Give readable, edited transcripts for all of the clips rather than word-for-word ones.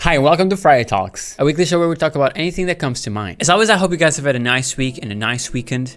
Hi, and welcome to Friday Talks, a weekly show where we talk about anything that comes to mind. As always, I hope you guys have had a nice week and a nice weekend.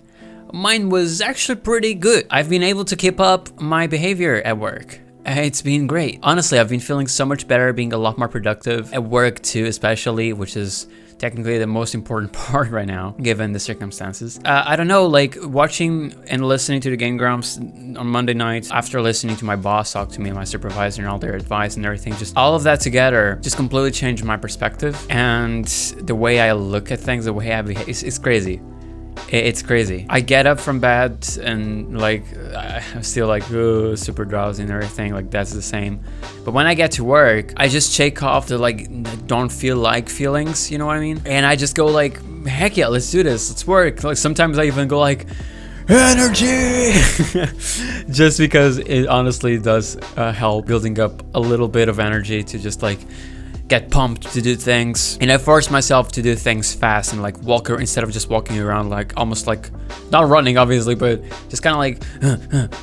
Mine was actually pretty good. I've been able to keep up my behavior at work. It's been great. Honestly, I've been feeling so much better, being a lot more productive at work too, especially, which is technically the most important part right now, given the circumstances. I don't know, like watching and listening to the Game Grumps on Monday nights, after listening to my boss talk to me and my supervisor and all their advice and everything, just all of that together just completely changed my perspective and the way I look at things, the way I behave. It's crazy. It's crazy. I get up from bed and like I'm still like super drowsy and everything, like that's the same. But when I get to work, I just shake off the like don't feel like feelings, you know what I mean? And I just go like, heck yeah, let's do this, let's work. Like sometimes I even go like, energy, just because it honestly does help building up a little bit of energy to just like get pumped to do things. And I force myself to do things fast and like walk instead of just walking around like almost like not running obviously, but just kind of like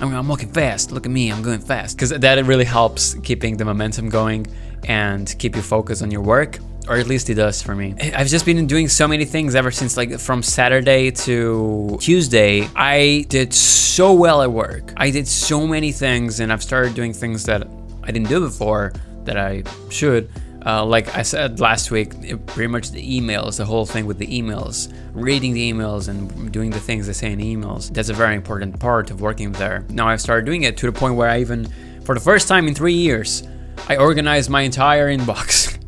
I'm walking fast, look at me, I'm going fast, because that really helps keeping the momentum going and keep you focused on your work, or at least it does for me. I've just been doing so many things ever since, like from Saturday to Tuesday. I did so well at work. I did so many things, and I've started doing things that I didn't do before that I should. Like I said last week, pretty much the emails, the whole thing with the emails, reading the emails and doing the things they say in the emails. That's a very important part of working there. Now I've started doing it to the point where I even, for the first time in 3 years, I organized my entire inbox.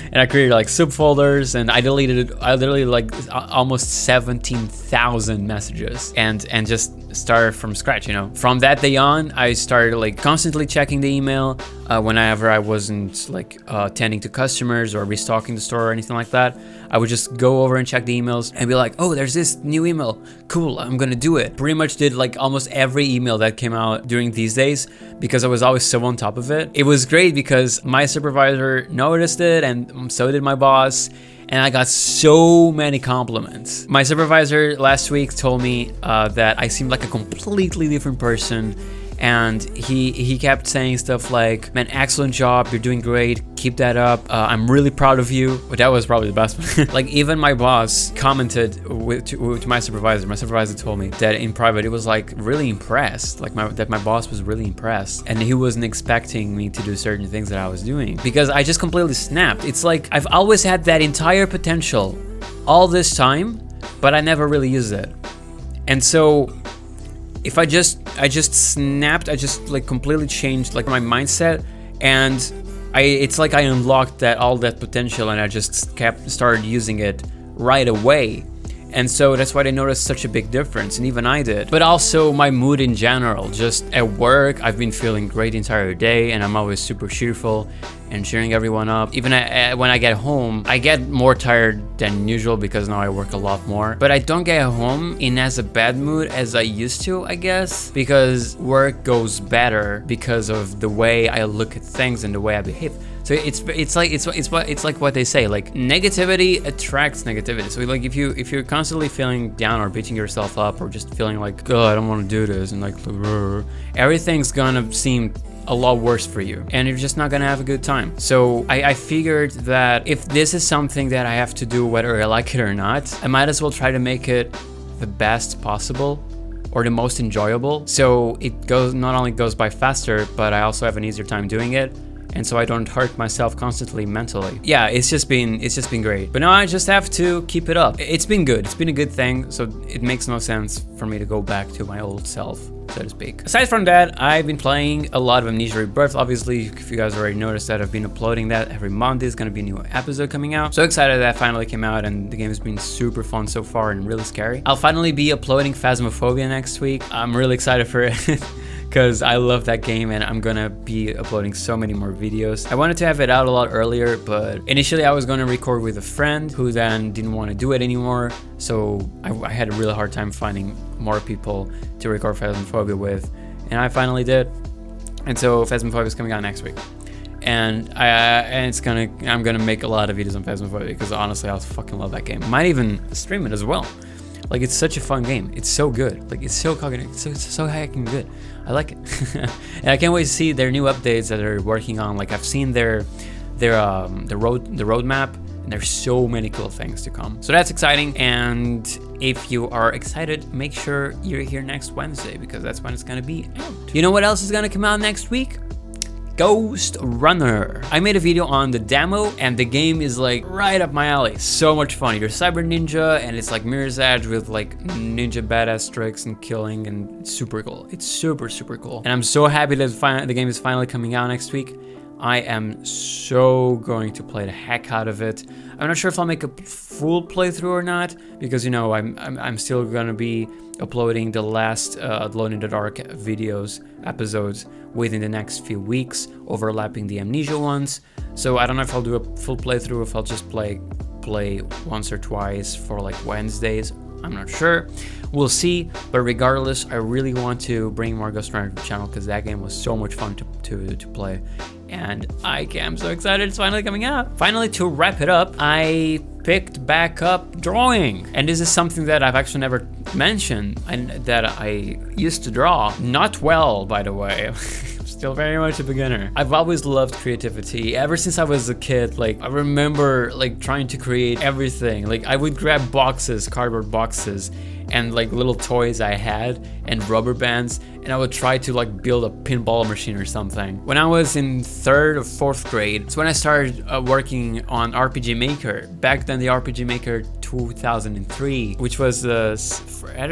And I created like subfolders, and I deleted like almost 17,000 messages and just started from scratch, you know. From that day on, I started like constantly checking the email whenever I wasn't like tending to customers or restocking the store or anything like that. I would just go over and check the emails and be like, oh, there's this new email, cool, I'm gonna do it. Pretty much did like almost every email that came out during these days because I was always so on top of it. It was great because my supervisor noticed it, and so did my boss, and I got so many compliments. My supervisor last week told me that I seemed like a completely different person, and he kept saying stuff like, man, excellent job, you're doing great, keep that up, I'm really proud of you. But that was probably the best one. Like even my boss commented to my supervisor. My supervisor told me that in private, it was like really impressed, like that my boss was really impressed, and he wasn't expecting me to do certain things that I was doing because I just completely snapped. It's like I've always had that entire potential all this time, but I never really used it. And so if I just snapped, I just like completely changed like my mindset, and it's like I unlocked all that potential, and I just started using it right away. And so that's why I noticed such a big difference, and even I did. But also my mood in general, just at work, I've been feeling great the entire day, and I'm always super cheerful and cheering everyone up. Even when I get home, I get more tired than usual because now I work a lot more. But I don't get home in as a bad mood as I used to, I guess, because work goes better because of the way I look at things and the way I behave. So it's like what they say, like negativity attracts negativity. So like if you're constantly feeling down or beating yourself up or just feeling like, oh, I don't want to do this, and like everything's gonna seem a lot worse for you, and you're just not gonna have a good time. So I figured that if this is something that I have to do whether I like it or not, I might as well try to make it the best possible or the most enjoyable, so it not only goes by faster, but I also have an easier time doing it, and so I don't hurt myself constantly mentally. Yeah, it's just been great. But now I just have to keep it up. It's been good. It's been a good thing, so it makes no sense for me to go back to my old self, so to speak. Aside from that, I've been playing a lot of Amnesia Rebirth. Obviously, if you guys already noticed that I've been uploading that every Monday. There's gonna be a new episode coming out. So excited that finally came out, and the game has been super fun so far and really scary. I'll finally be uploading Phasmophobia next week. I'm really excited for it. Because I love that game, and I'm gonna be uploading so many more videos. I wanted to have it out a lot earlier, but initially I was gonna record with a friend who then didn't want to do it anymore, so I had a really hard time finding more people to record Phasmophobia with, and I finally did. And so Phasmophobia is coming out next week, and I'm gonna make a lot of videos on Phasmophobia because honestly I fucking love that game. I might even stream it as well. Like, it's such a fun game. It's so good. Like, it's so cognitive. It's so hacking good. I like it. And I can't wait to see their new updates that they're working on. Like, I've seen their the roadmap, and there's so many cool things to come. So that's exciting, and if you are excited, make sure you're here next Wednesday, because that's when it's gonna be out. You know what else is gonna come out next week? Ghost Runner. I made a video on the demo, and the game is like right up my alley. So much fun. You're Cyber Ninja, and it's like Mirror's Edge with like ninja badass tricks and killing, and it's super cool. It's super cool. And I'm so happy that the game is finally coming out next week. I am so going to play the heck out of it. I'm not sure if I'll make a full playthrough or not, because you know I'm still gonna be uploading the last Alone in the Dark episodes within the next few weeks, overlapping the Amnesia ones. So I don't know if I'll do a full playthrough, if I'll just play once or twice for like Wednesdays. I'm not sure. We'll see. But regardless, I really want to bring more Ghost Runner to the channel, because that game was so much fun to play. And I am so excited it's finally coming out. Finally, to wrap it up, I picked back up drawing. And this is something that I've actually never mentioned, and that I used to draw. Not well, by the way. Still very much a beginner. I've always loved creativity. Ever since I was a kid, like I remember like trying to create everything. Like I would grab boxes, cardboard boxes, and like little toys I had and rubber bands, and I would try to like build a pinball machine or something. When I was in 3rd or 4th grade, it's when I started working on RPG Maker. Back then the RPG Maker 2003, which was either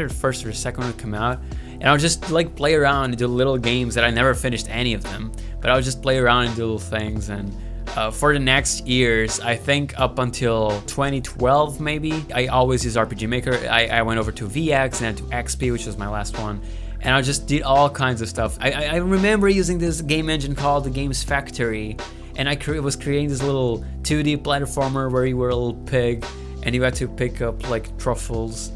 the first or the second one to come out. And I would just like play around and do little games that I never finished any of them, but I would just play around and do little things. And for the next years, I think up until 2012 maybe, I always used RPG Maker. I went over to VX and then to XP, which was my last one. And I just did all kinds of stuff. I remember using this game engine called the Games Factory, and I was creating this little 2D platformer where you were a little pig, and you had to pick up like truffles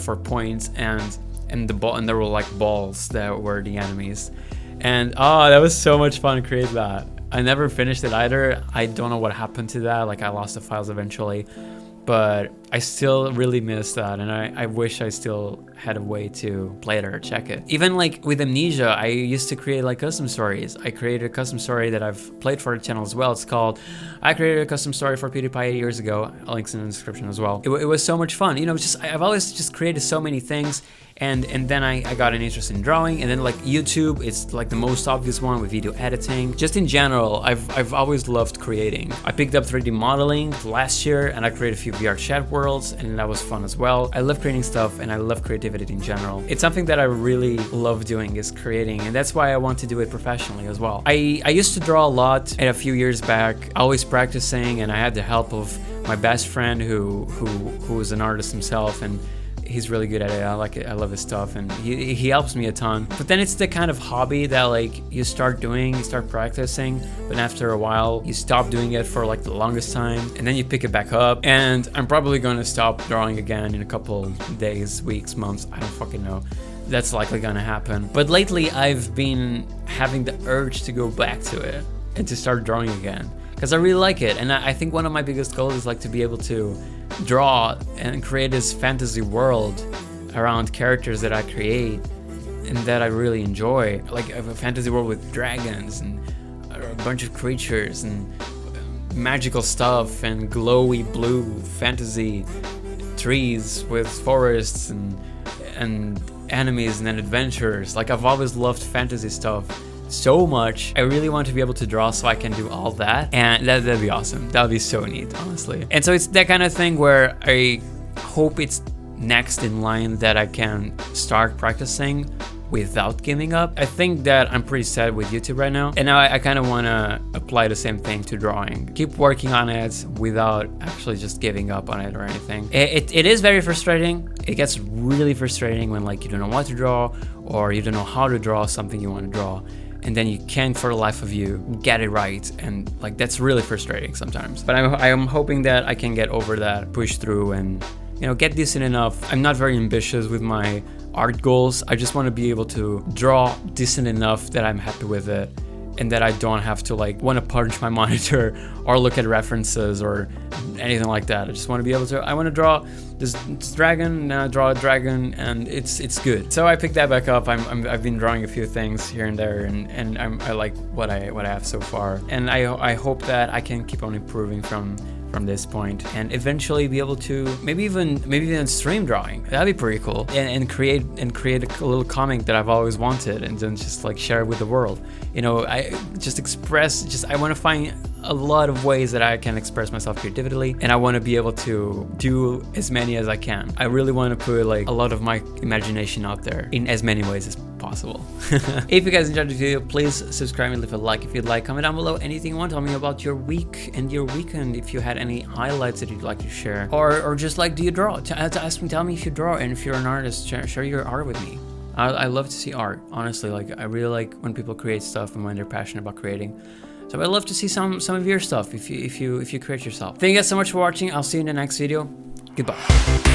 for points, and there were like balls that were the enemies. And that was so much fun to create that. I never finished it either. I don't know what happened to that. Like I lost the files eventually, but I still really miss that, and I wish I still had a way to play it or check it. Even like with Amnesia, I used to create like custom stories. I created a custom story that I've played for the channel as well. It's called I created a custom story for PewDiePie 8 years ago. Links in the description as well. It was so much fun. You know, I've always just created so many things. And then I got an interest in drawing, and then like YouTube, it's like the most obvious one with video editing. Just in general, I've always loved creating. I picked up 3D modeling last year, and I created a few VR chat worlds, and that was fun as well. I love creating stuff, and I love creativity in general. It's something that I really love doing, is creating, and that's why I want to do it professionally as well. I used to draw a lot, and a few years back, always practicing, and I had the help of my best friend who was an artist himself, and he's really good at it. I like it. I love his stuff, and he helps me a ton. But then it's the kind of hobby that like you start practicing, but after a while you stop doing it for like the longest time, and then you pick it back up. And I'm probably going to stop drawing again in a couple days, weeks, months. I don't fucking know. That's likely gonna happen. But lately I've been having the urge to go back to it and to start drawing again, because I really like it. And I think one of my biggest goals is like to be able to draw and create this fantasy world around characters that I create and that I really enjoy, like a fantasy world with dragons and a bunch of creatures and magical stuff and glowy blue fantasy trees with forests and enemies and then adventures. Like I've always loved fantasy stuff so much. I really want to be able to draw so I can do all that, and that'd be awesome. That would be so neat, honestly. And so it's that kind of thing where I hope it's next in line that I can start practicing without giving up. I think that I'm pretty set with YouTube right now, and now I kind of want to apply the same thing to drawing. Keep working on it without actually just giving up on it or anything. It is very frustrating. It gets really frustrating when like you don't know what to draw, or you don't know how to draw something you want to draw, and then you can't for the life of you get it right, and like that's really frustrating sometimes. But I'm hoping that I can get over that, push through, and you know, get decent enough. I'm not very ambitious with my art goals. I just want to be able to draw decent enough that I'm happy with it, and that I don't have to like want to punch my monitor or look at references or anything like that. I just want to be able to, I want to draw this dragon, now draw a dragon, and it's good. So I picked that back up. I've been drawing a few things here and there, and I like what I have so far, and I hope that I can keep on improving from this point, and eventually be able to maybe even stream drawing. That'd be pretty cool, and create a little comic that I've always wanted, and then just like share it with the world. You know, I want to find a lot of ways that I can express myself creatively, and I want to be able to do as many as I can. I really want to put like a lot of my imagination out there in as many ways as possible. If you guys enjoyed the video, please subscribe and leave a like if you'd like. Comment down below anything you want. Tell me about your week and your weekend, if you had any highlights that you'd like to share, or just like, do you draw? Tell me if you draw, and if you're an artist, share your art with me. I love to see art, honestly. Like, I really like when people create stuff and when they're passionate about creating. So I'd love to see some of your stuff if you create yourself. Thank you guys so much for watching. I'll see you in the next video. Goodbye.